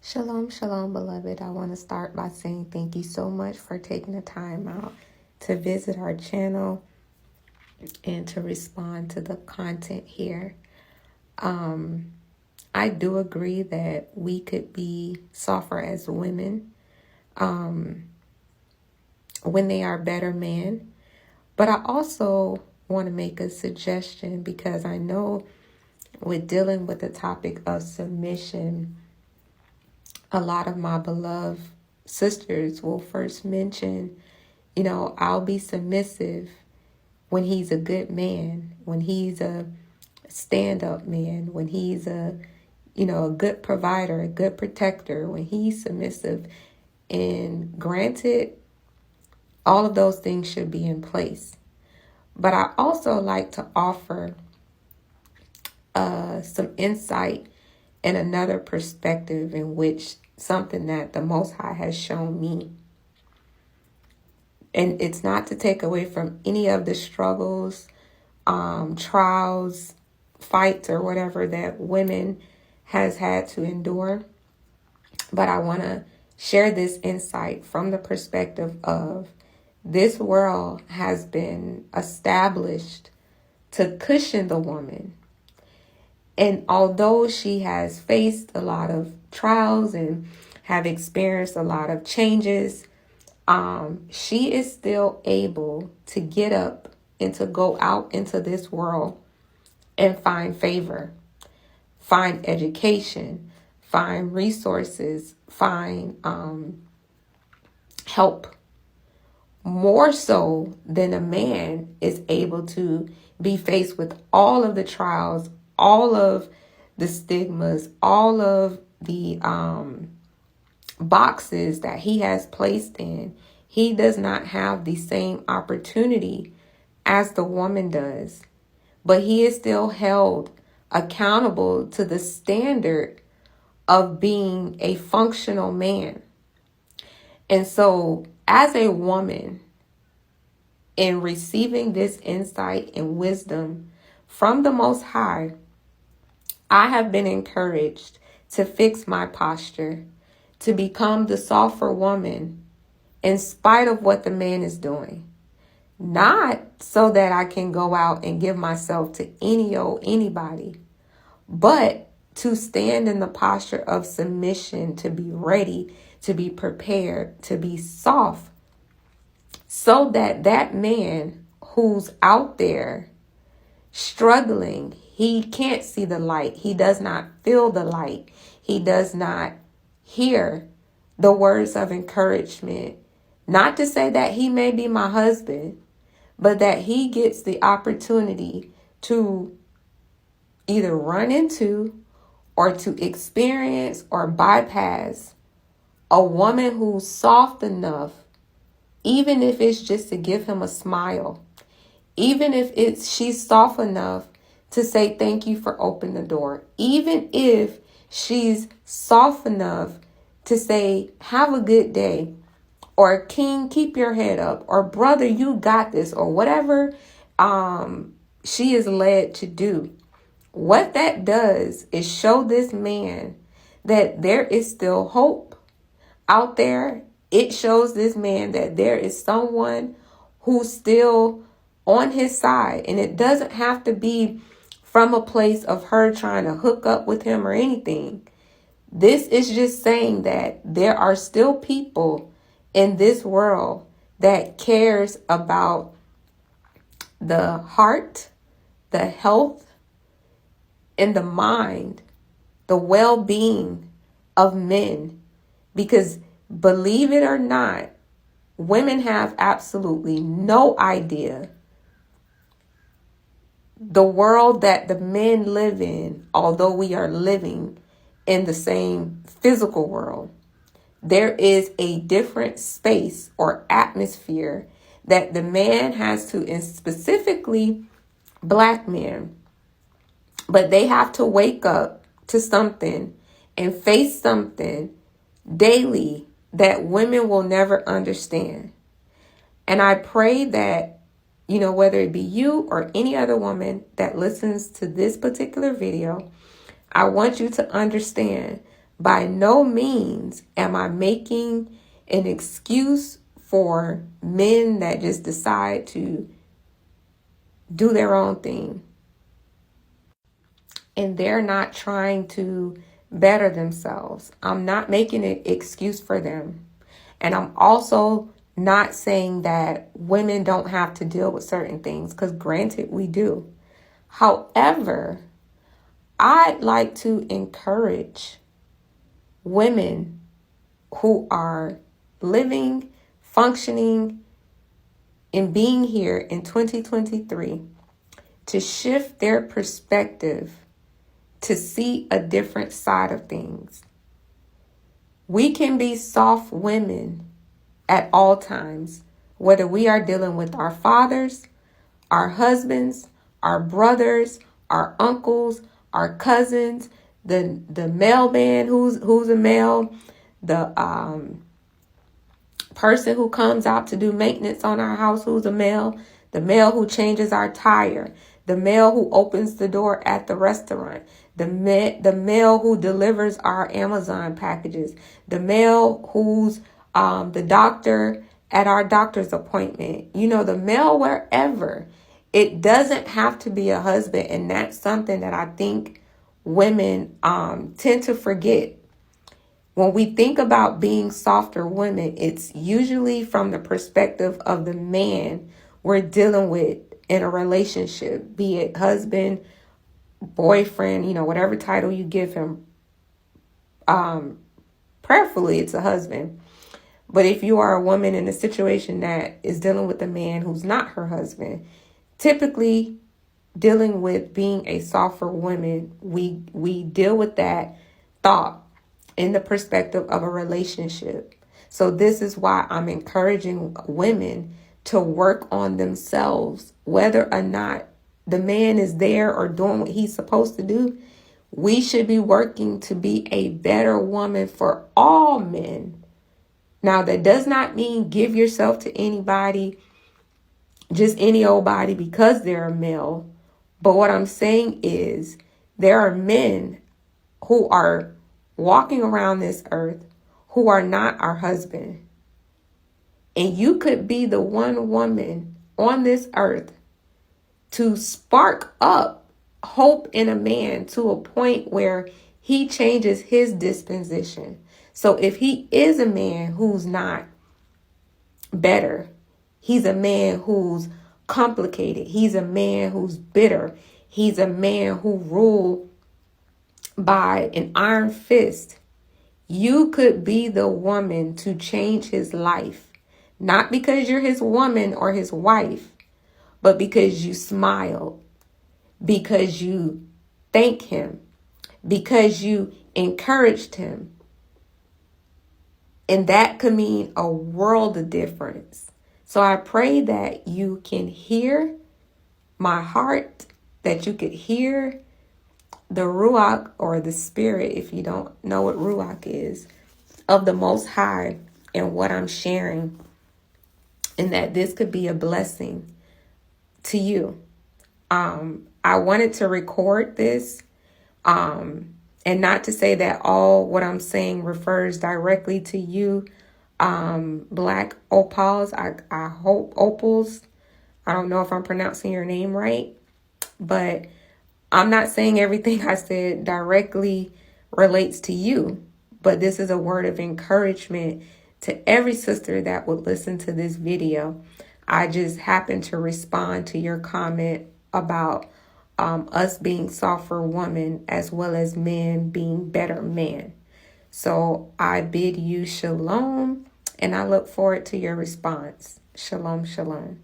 Shalom, shalom, beloved. I want to start by saying thank you so much for taking the time out to visit our channel and to respond to the content here. I do agree that we could be softer as women when they are better men. But I also want to make a suggestion because I know with dealing with the topic of submission, a lot of my beloved sisters will first mention, I'll be submissive when he's a good man, when he's a stand-up man, when he's a good provider, a good protector, when he's submissive. And granted, all of those things should be in place. But I also like to offer some insight and another perspective in which something that the Most High has shown me. And it's not to take away from any of the struggles, trials, fights, or whatever that women has had to endure. But I want to share this insight from the perspective of this world has been established to cushion the woman. And although she has faced a lot of trials and have experienced a lot of changes, she is still able to get up and to go out into this world and find favor, find education, find resources, find help, more so than a man is able to be faced with all of the trials, all of the stigmas, all of the boxes that he has placed in. He does not have the same opportunity as the woman does, but he is still held accountable to the standard of being a functional man. And so as a woman, in receiving this insight and wisdom from the Most High, I have been encouraged to fix my posture, to become the softer woman in spite of what the man is doing. Not so that I can go out and give myself to anybody, but to stand in the posture of submission, to be ready, to be prepared, to be soft, so that that man who's out there struggling, he can't see the light. He does not feel the light. He does not hear the words of encouragement. Not to say that he may be my husband, but that he gets the opportunity to either run into or to experience or bypass a woman who's soft enough, even if it's just to give him a smile, even if she's soft enough to say thank you for opening the door, even if she's soft enough to say have a good day, or king, keep your head up, or brother, you got this, or whatever she is led to do. What that does is show this man that there is still hope out there. It shows this man that there is someone who's still on his side. And it doesn't have to be from a place of her trying to hook up with him or anything. This is just saying that there are still people in this world that cares about the heart, the health, and the mind, the well-being of men. Because believe it or not, women have absolutely no idea the world that the men live in, although we are living in the same physical world. There is a different space or atmosphere that the man has to, and specifically black men, but they have to wake up to something and face something daily that women will never understand. And I pray that, whether it be you or any other woman that listens to this particular video, I want you to understand By no means am I making an excuse for men that just decide to do their own thing and they're not trying to better themselves. I'm not making an excuse for them. And I'm also not saying that women don't have to deal with certain things, because granted, we do. However, I'd like to encourage women who are living, functioning, and being here in 2023 to shift their perspective to see a different side of things. We can be soft women at all times, whether we are dealing with our fathers, our husbands, our brothers, our uncles, our cousins, the mailman who's a male, the person who comes out to do maintenance on our house who's a male, the male who changes our tire, the male who opens the door at the restaurant, the male who delivers our Amazon packages, the male who's the doctor at our doctor's appointment, the male wherever. It doesn't have to be a husband, and that's something that I think women tend to forget. When we think about being softer women, it's usually from the perspective of the man we're dealing with in a relationship, be it husband, boyfriend, whatever title you give him. Prayerfully, it's a husband. But if you are a woman in a situation that is dealing with a man who's not her husband, typically dealing with being a softer woman, we deal with that thought in the perspective of a relationship. So this is why I'm encouraging women to work on themselves, whether or not the man is there or doing what he's supposed to do. We should be working to be a better woman for all men. Now, that does not mean give yourself to anybody, just any old body because they're a male. But what I'm saying is there are men who are walking around this earth who are not our husband. And you could be the one woman on this earth to spark up hope in a man to a point where he changes his disposition. So if he is a man who's not better, he's a man who's complicated, he's a man who's bitter, he's a man who ruled by an iron fist, you could be the woman to change his life. Not because you're his woman or his wife, but because you smiled, because you thanked him, because you encouraged him. And that could mean a world of difference. So I pray that you can hear my heart, that you could hear the Ruach, or the spirit, if you don't know what Ruach is, of the Most High and what I'm sharing. And that this could be a blessing to you. I wanted to record this, and not to say that all what I'm saying refers directly to you, Black Opals. I hope Opals. I don't know if I'm pronouncing your name right, but I'm not saying everything I said directly relates to you. But this is a word of encouragement to every sister that would listen to this video. I just happened to respond to your comment about us being softer women as well as men being better men. So I bid you shalom, and I look forward to your response. Shalom, shalom.